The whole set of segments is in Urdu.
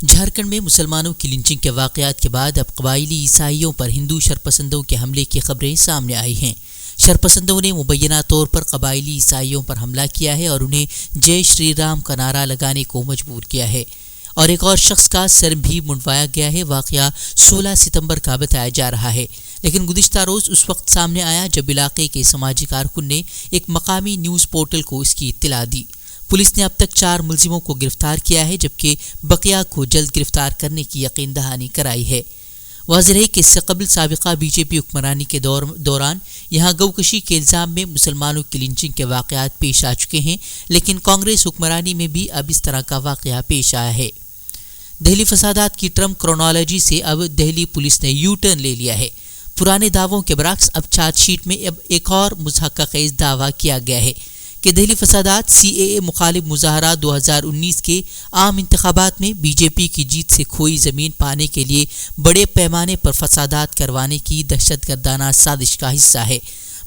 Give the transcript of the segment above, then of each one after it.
جھارکھنڈ میں مسلمانوں کی لنچنگ کے واقعات کے بعد اب قبائلی عیسائیوں پر ہندو شرپسندوں کے حملے کی خبریں سامنے آئی ہیں۔ شرپسندوں نے مبینہ طور پر قبائلی عیسائیوں پر حملہ کیا ہے اور انہیں جے شری رام کا نعرہ لگانے کو مجبور کیا ہے، اور ایک اور شخص کا سر بھی منڈوایا گیا ہے۔ واقعہ 16 ستمبر کا بتایا جا رہا ہے، لیکن گزشتہ روز اس وقت سامنے آیا جب علاقے کے سماجی کارکن نے ایک مقامی نیوز پورٹل کو اس کی اطلاع دی۔ پولیس نے اب تک 4 ملزموں کو گرفتار کیا ہے، جبکہ بقیہ کو جلد گرفتار کرنے کی یقین دہانی کرائی ہے۔ واضح ہے کہ اس سے قبل سابقہ بی جے پی حکمرانی کے دوران یہاں گوکشی کے الزام میں مسلمانوں کی لنچنگ کے واقعات پیش آ چکے ہیں، لیکن کانگریس حکمرانی میں بھی اب اس طرح کا واقعہ پیش آیا ہے۔ دہلی فسادات کی ٹرمپ کرونالوجی سے اب دہلی پولیس نے یو ٹرن لے لیا ہے۔ پرانے دعووں کے برعکس اب چارج شیٹ میں اب ایک اور مضحکہ خیز دعویٰ کیا گیا ہے کہ دہلی فسادات سی اے اے مخالف مظاہرات 2019 کے عام انتخابات میں بی جے پی کی جیت سے کھوئی زمین پانے کے لیے بڑے پیمانے پر فسادات کروانے کی دہشت گردانہ سازش کا حصہ ہے۔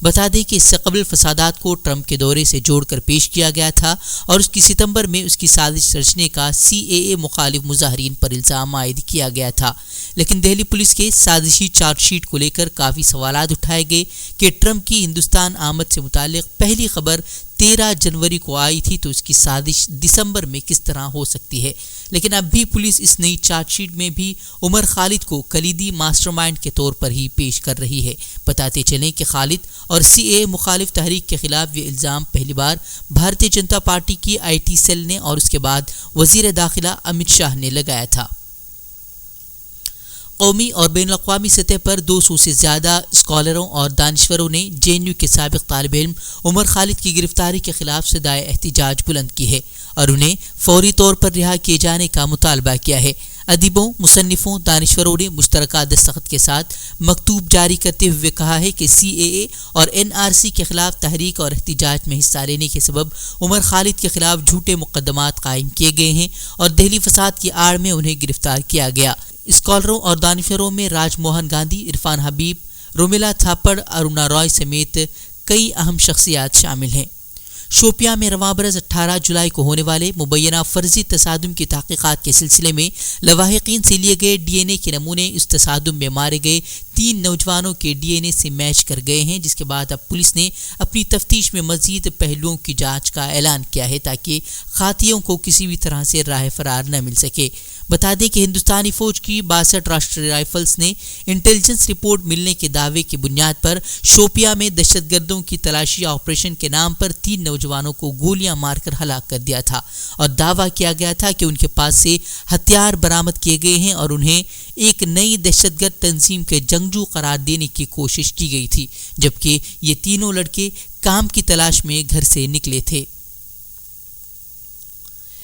بتا دیں کہ اس سے قبل فسادات کو ٹرمپ کے دورے سے جوڑ کر پیش کیا گیا تھا اور اس کی ستمبر میں اس کی سازش رچنے کا سی اے اے مخالف مظاہرین پر الزام عائد کیا گیا تھا، لیکن دہلی پولیس کے سازشی چارج شیٹ کو لے کر کافی سوالات اٹھائے گئے کہ ٹرمپ کی ہندوستان آمد سے متعلق پہلی خبر 13 جنوری کو آئی تھی تو اس کی سازش دسمبر میں کس طرح ہو سکتی ہے، لیکن اب بھی پولیس اس نئی چارج شیٹ میں بھی عمر خالد کو کلیدی ماسٹر مائنڈ کے طور پر ہی پیش کر رہی ہے۔ بتاتے چلیں کہ خالد اور سی اے مخالف تحریک کے خلاف یہ الزام پہلی بار بھارتیہ جنتا پارٹی کی آئی ٹی سیل نے اور اس کے بعد وزیر داخلہ امت شاہ نے لگایا تھا۔ قومی اور بین الاقوامی سطح پر 200 سے زیادہ اسکالروں اور دانشوروں نے جے این یو کے سابق طالب علم عمر خالد کی گرفتاری کے خلاف صدائے احتجاج بلند کی ہے اور انہیں فوری طور پر رہا کیے جانے کا مطالبہ کیا ہے۔ ادیبوں، مصنفوں، دانشوروں نے مشترکہ دستخط کے ساتھ مکتوب جاری کرتے ہوئے کہا ہے کہ سی اے اے اور این آر سی کے خلاف تحریک اور احتجاج میں حصہ لینے کے سبب عمر خالد کے خلاف جھوٹے مقدمات قائم کیے گئے ہیں اور دہلی فساد کی آڑ میں انہیں گرفتار کیا گیا۔ اسکالروں اور دانشوروں میں راج موہن گاندھی، عرفان حبیب، رومیلا تھاپڑ، ارونا رائے سمیت کئی اہم شخصیات شامل ہیں۔ شوپیاں میں رواں برس 18 جولائی کو ہونے والے مبینہ فرضی تصادم کی تحقیقات کے سلسلے میں لواحقین سے لیے گئے ڈی این اے کے نمونے اس تصادم میں مارے گئے 3 نوجوانوں کے ڈی این اے سے میچ کر گئے ہیں، جس کے بعد اب پولیس نے اپنی تفتیش میں مزید پہلوؤں کی جانچ کا اعلان کیا ہے تاکہ قاتلوں کو کسی بھی طرح سے راہ فرار نہ مل سکے۔ بتا دیں کہ ہندوستانی فوج کی 62 راشٹریہ رائفلز نے انٹیلیجنس رپورٹ ملنے کے دعوے کی بنیاد پر شوپیاں میں دہشت گردوں کی تلاشی آپریشن کے نام پر 3 نوجوانوں کو گولیاں مار کر ہلاک کر دیا تھا اور دعویٰ کیا گیا تھا کہ ان کے پاس سے ہتھیار برآمد کیے گئے ہیں اور انہیں ایک نئی دہشت گرد تنظیم کے جنگجو قرار دینے کی کوشش کی گئی تھی، جبکہ یہ تینوں لڑکے کام کی تلاش میں گھر سے نکلے تھے۔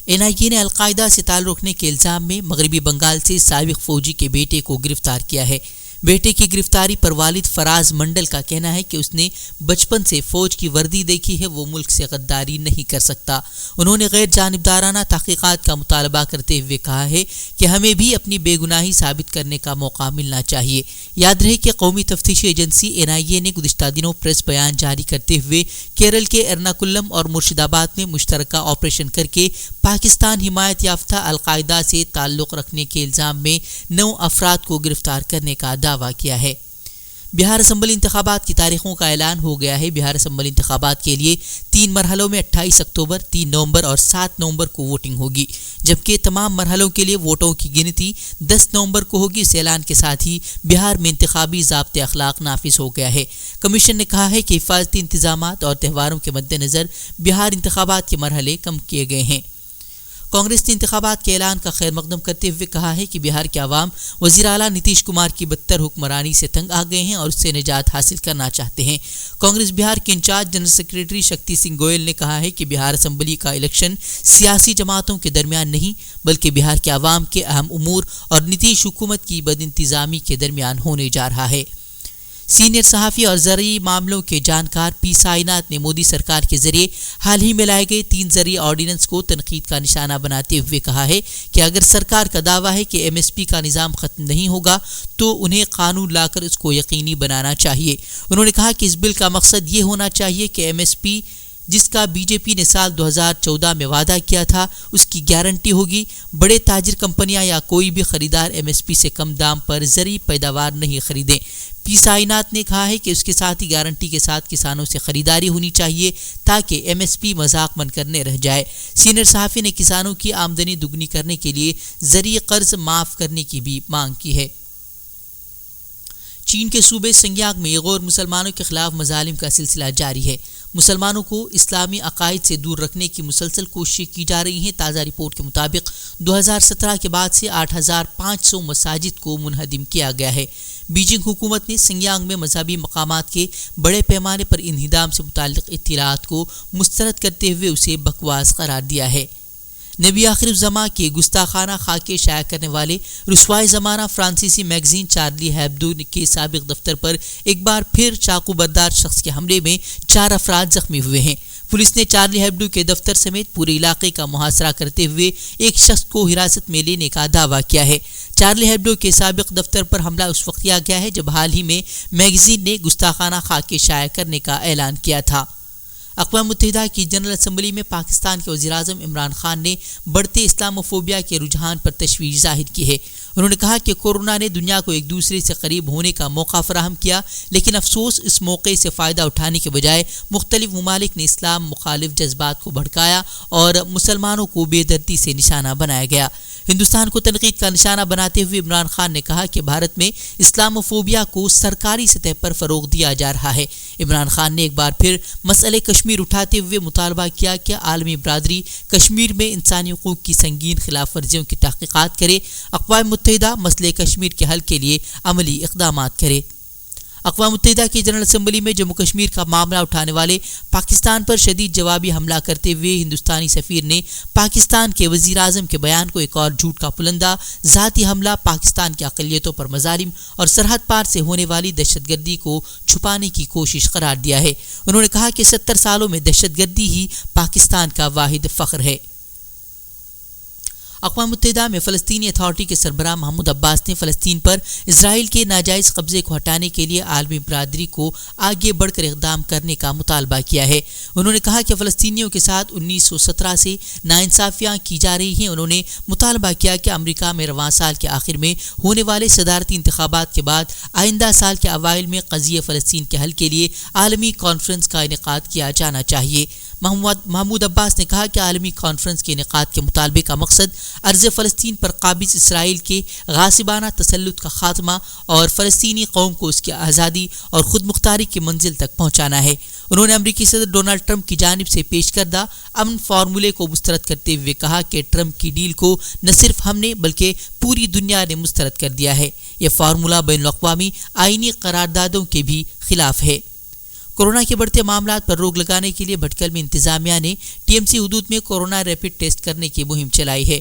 این آئی اے نے القاعدہ سے تعلق رکھنے کے الزام میں مغربی بنگال سے سابق فوجی کے بیٹے کو گرفتار کیا ہے۔ بیٹے کی گرفتاری پر والد فراز منڈل کا کہنا ہے کہ اس نے بچپن سے فوج کی وردی دیکھی ہے، وہ ملک سے غداری نہیں کر سکتا۔ انہوں نے غیر جانبدارانہ تحقیقات کا مطالبہ کرتے ہوئے کہا ہے کہ ہمیں بھی اپنی بے گناہی ثابت کرنے کا موقع ملنا چاہیے۔ یاد رہے کہ قومی تفتیشی ایجنسی این آئی اے نے گزشتہ دنوں پریس بیان جاری کرتے ہوئے کیرل کے ایرناکولم اور مرشد آباد میں مشترکہ آپریشن کر کے پاکستان حمایت یافتہ القاعدہ سے تعلق رکھنے کے الزام میں 9 افراد کو گرفتار کرنے کا دعویٰ کیا ہے۔ بہار اسمبلی انتخابات کی تاریخوں کا اعلان ہو گیا ہے۔ بہار اسمبلی انتخابات کے لیے 3 مرحلوں میں 28 اکتوبر، 3 نومبر اور 7 نومبر کو ووٹنگ ہوگی، جبکہ تمام مرحلوں کے لیے ووٹوں کی گنتی 10 نومبر کو ہوگی۔ اس اعلان کے ساتھ ہی بہار میں انتخابی ضابطۂ اخلاق نافذ ہو گیا ہے۔ کمیشن نے کہا ہے کہ حفاظتی انتظامات اور تہواروں کے مد نظر بہار انتخابات کے مرحلے کم کیے گئے ہیں۔ کانگریس نے انتخابات کے اعلان کا خیر مقدم کرتے ہوئے کہا ہے کہ بہار کے عوام وزیر اعلیٰ نتیش کمار کی بدتر حکمرانی سے تنگ آ گئے ہیں اور اس سے نجات حاصل کرنا چاہتے ہیں۔ کانگریس بہار کے incharge general secretary Shakti Singh Goel نے کہا ہے کہ بہار اسمبلی کا الیکشن سیاسی جماعتوں کے درمیان نہیں بلکہ بہار کے عوام کے اہم امور اور نتیش حکومت کی بد انتظامی کے درمیان ہونے جا رہا ہے۔ سینئر صحافی اور زرعی معاملوں کے جانکار پی سائنات نے مودی سرکار کے ذریعے حال ہی میں لائے گئے 3 زرعی آرڈیننس کو تنقید کا نشانہ بناتے ہوئے کہا ہے کہ اگر سرکار کا دعویٰ ہے کہ ایم ایس پی کا نظام ختم نہیں ہوگا تو انہیں قانون لا کر اس کو یقینی بنانا چاہیے۔ انہوں نے کہا کہ اس بل کا مقصد یہ ہونا چاہیے کہ ایم ایس پی جس کا بی جے پی نے سال 2014 میں وعدہ کیا تھا اس کی گارنٹی ہوگی۔ بڑے تاجر کمپنیاں یا کوئی بھی خریدار ایم ایس پی سے کم دام پر زرعی پیداوار نہیں خریدیں۔ پی سائنات نے کہا ہے کہ اس کے ساتھ ہی گارنٹی کے ساتھ کسانوں سے خریداری ہونی چاہیے تاکہ ایم ایس پی مذاق بن کر نہ رہ جائے۔ سینئر صحافی نے کسانوں کی آمدنی دگنی کرنے کے لیے زرعی قرض معاف کرنے کی بھی مانگ کی ہے۔ چین کے صوبے سنگیانگ میں غور مسلمانوں کے خلاف مظالم کا سلسلہ جاری ہے۔ مسلمانوں کو اسلامی عقائد سے دور رکھنے کی مسلسل کوششیں کی جا رہی ہیں۔ تازہ رپورٹ کے مطابق 2017 کے بعد سے 8500 مساجد کو منہدم کیا گیا ہے۔ بیجنگ حکومت نے سنگیانگ میں مذہبی مقامات کے بڑے پیمانے پر انہدام سے متعلق اطلاعات کو مسترد کرتے ہوئے اسے بکواس قرار دیا ہے۔ نبی آخر الزماں کے گستاخانہ خاکے شائع کرنے والے رسوائے زمانہ فرانسیسی میگزین چارلی ہیبدو کے سابق دفتر پر ایک بار پھر چاقو بردار شخص کے حملے میں 4 افراد زخمی ہوئے ہیں۔ پولیس نے چارلی ہیبدو کے دفتر سمیت پورے علاقے کا محاصرہ کرتے ہوئے ایک شخص کو حراست میں لینے کا دعویٰ کیا ہے۔ چارلی ہیبدو کے سابق دفتر پر حملہ اس وقت کیا گیا ہے جب حال ہی میں میگزین نے گستاخانہ خاکے شائع کرنے کا اعلان کیا تھا۔ اقوام متحدہ کی جنرل اسمبلی میں پاکستان کے وزیر اعظم عمران خان نے بڑھتے اسلاموفوبیا کے رجحان پر تشویش ظاہر کی ہے۔ انہوں نے کہا کہ کورونا نے دنیا کو ایک دوسرے سے قریب ہونے کا موقع فراہم کیا، لیکن افسوس اس موقع سے فائدہ اٹھانے کے بجائے مختلف ممالک نے اسلام مخالف جذبات کو بھڑکایا اور مسلمانوں کو بے دردی سے نشانہ بنایا گیا۔ ہندوستان کو تنقید کا نشانہ بناتے ہوئے عمران خان نے کہا کہ بھارت میں اسلاموفوبیا کو سرکاری سطح پر فروغ دیا جا رہا ہے۔ عمران خان نے ایک بار پھر مسئلہ کشمیر اٹھاتے ہوئے مطالبہ کیا کہ عالمی برادری کشمیر میں انسانی حقوق کی سنگین خلاف ورزیوں کی تحقیقات کرے، اقوام متحدہ مسئلہ کشمیر کے حل کے لیے عملی اقدامات کرے۔ اقوام متحدہ کی جنرل اسمبلی میں جموں کشمیر کا معاملہ اٹھانے والے پاکستان پر شدید جوابی حملہ کرتے ہوئے ہندوستانی سفیر نے پاکستان کے وزیر اعظم کے بیان کو ایک اور جھوٹ کا پلندہ، ذاتی حملہ، پاکستان کی اقلیتوں پر مظالم اور سرحد پار سے ہونے والی دہشت گردی کو چھپانے کی کوشش قرار دیا ہے۔ انہوں نے کہا کہ 70 سالوں میں دہشت گردی ہی پاکستان کا واحد فخر ہے۔ اقوام متحدہ میں فلسطینی اتھارٹی کے سربراہ محمود عباس نے فلسطین پر اسرائیل کے ناجائز قبضے کو ہٹانے کے لیے عالمی برادری کو آگے بڑھ کر اقدام کرنے کا مطالبہ کیا ہے۔ انہوں نے کہا کہ فلسطینیوں کے ساتھ 1917 سے ناانصافیاں کی جا رہی ہیں۔ انہوں نے مطالبہ کیا کہ امریکہ میں رواں سال کے آخر میں ہونے والے صدارتی انتخابات کے بعد آئندہ سال کے اوائل میں قضیہ فلسطین کے حل کے لیے عالمی کانفرنس کا انعقاد کیا جانا چاہیے۔ محمود عباس نے کہا کہ عالمی کانفرنس کے انعقاد کے مطالبے کا مقصد ارض فلسطین پر قابض اسرائیل کے غاصبانہ تسلط کا خاتمہ اور فلسطینی قوم کو اس کی آزادی اور خود مختاری کی منزل تک پہنچانا ہے۔ انہوں نے امریکی صدر ڈونلڈ ٹرمپ کی جانب سے پیش کردہ امن فارمولے کو مسترد کرتے ہوئے کہا کہ ٹرمپ کی ڈیل کو نہ صرف ہم نے بلکہ پوری دنیا نے مسترد کر دیا ہے۔ یہ فارمولہ بین الاقوامی آئینی قراردادوں کے بھی خلاف ہے۔ کورونا کے بڑھتے معاملات پر روک لگانے کے لیے بھٹکل میں انتظامیہ نے ٹی ایم سی حدود میں کورونا ریپڈ ٹیسٹ کرنے کی مہم چلائی ہے۔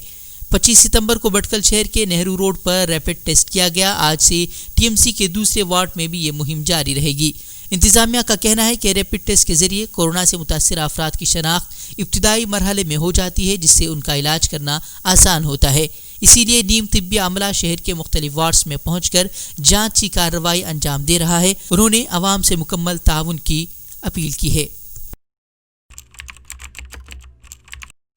25 ستمبر کو بھٹکل شہر کے نہرو روڈ پر ریپڈ ٹیسٹ کیا گیا۔ آج سے ٹی ایم سی کے دوسرے وارڈ میں بھی یہ مہم جاری رہے گی۔ انتظامیہ کا کہنا ہے کہ ریپڈ ٹیسٹ کے ذریعے کورونا سے متاثرہ افراد کی شناخت ابتدائی مرحلے میں ہو جاتی ہے، جس سے ان کا علاج کرنا آسان ہوتا ہے۔ اسی لیے نیم طبی عملہ شہر کے مختلف وارڈز میں پہنچ کر جانچ کی کارروائی انجام دے رہا ہے۔ انہوں نے عوام سے مکمل تعاون کی اپیل کی ہے۔